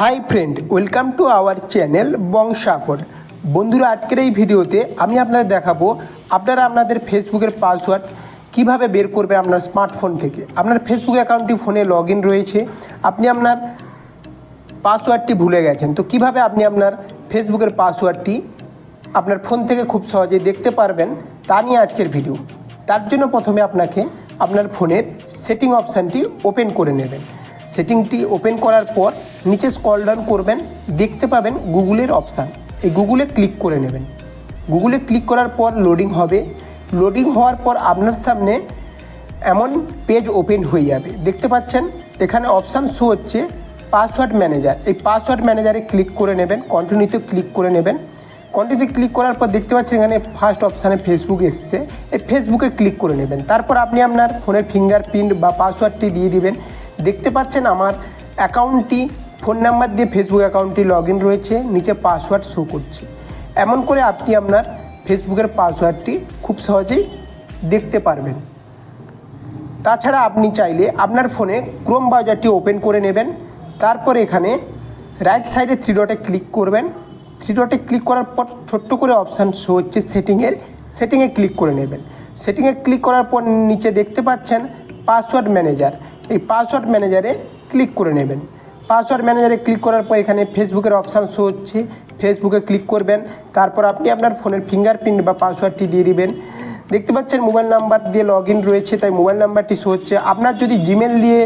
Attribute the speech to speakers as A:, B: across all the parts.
A: High friend, welcome to our channel বংশাপড়। বন্ধুরা, আজকের এই ভিডিওতে আমি আপনাদের দেখাবো আপনারা আপনাদের ফেসবুকের পাসওয়ার্ড কিভাবে বের করবেন আপনার স্মার্টফোন থেকে। আপনার ফেসবুক অ্যাকাউন্টটি ফোনে লগ ইন রয়েছে, আপনি আপনার পাসওয়ার্ডটি ভুলে গেছেন, তো কিভাবে আপনি আপনার ফেসবুকের পাসওয়ার্ডটি আপনার ফোন থেকে খুব সহজেই দেখতে পারবেন তা নিয়ে আজকের ভিডিও। তার জন্য প্রথমে আপনাকে আপনার ফোনের সেটিং অপশানটি ওপেন করে নেবেন। সেটিংটি ওপেন করার পর নিচে স্ক্রল ডাউন করবেন, দেখতে পাবেন গুগলের অপশান। এই গুগলে ক্লিক করে নেবেন। গুগলে ক্লিক করার পর লোডিং হবে। লোডিং হওয়ার পর আপনার সামনে এমন পেজ ওপেন হয়ে যাবে, দেখতে পাচ্ছেন এখানে অপশান শো হচ্ছে পাসওয়ার্ড ম্যানেজার। এই পাসওয়ার্ড ম্যানেজারে ক্লিক করে নেবেন, কন্টিনিউতে ক্লিক করে নেবেন। কন্টিনিউতে ক্লিক করার পর দেখতে পাচ্ছেন এখানে ফার্স্ট অপশানে ফেসবুক এসছে, এই ফেসবুকে ক্লিক করে নেবেন। তারপর আপনি আপনার ফোনের ফিঙ্গারপ্রিন্ট বা পাসওয়ার্ডটি দিয়ে দিবেন। দেখতে পাচ্ছেন আমার অ্যাকাউন্টটি ফোন নাম্বার দিয়ে ফেসবুক অ্যাকাউন্টটি লগ ইন রয়েছে, নিচে পাসওয়ার্ড শো করছে। এমন করে আপনি আপনার ফেসবুকের পাসওয়ার্ডটি খুব সহজেই দেখতে পারবেন। তাছাড়া আপনি চাইলে আপনার ফোনে ক্রোম ব্রাউজারটি ওপেন করে নেবেন। তারপর এখানে রাইট সাইডে থ্রি ডটে ক্লিক করবেন। থ্রি ডটে ক্লিক করার পর ছোট্ট করে অপশান শো হচ্ছে সেটিংয়ে ক্লিক করে নেবেন। সেটিংয়ে ক্লিক করার পর নিচে দেখতে পাচ্ছেন পাসওয়ার্ড ম্যানেজার, এই পাসওয়ার্ড ম্যানেজারে ক্লিক করে নেবেন। পাসওয়ার্ড ম্যানেজারে ক্লিক করার পর এখানে ফেসবুকের অপশান শো হচ্ছে, ফেসবুকে ক্লিক করবেন। তারপর আপনি আপনার ফোনের ফিঙ্গারপ্রিন্ট বা পাসওয়ার্ডটি দিয়ে দিবেন। দেখতে পাচ্ছেন মোবাইল নাম্বার দিয়ে লগ ইন রয়েছে, তাই মোবাইল নাম্বারটি শো হচ্ছে। আপনার যদি জিমেল দিয়ে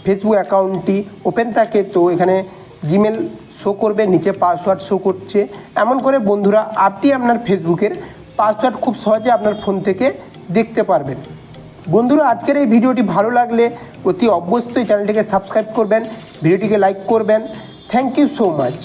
A: ফেসবুক অ্যাকাউন্টটি ওপেন থাকে তো এখানে জিমেল শো করবে, নিচে পাসওয়ার্ড শো করছে। এমন করে বন্ধুরা আপনি আপনার ফেসবুকের পাসওয়ার্ড খুব সহজে আপনার ফোন থেকে দেখতে পারবেন। বন্ধুরা, আজকের এই ভিডিওটি ভালো লাগলে অতি অবশ্যই চ্যানেলটিকে সাবস্ক্রাইব করবেন, ভিডিওটিকে লাইক করবেন। Thank you so much.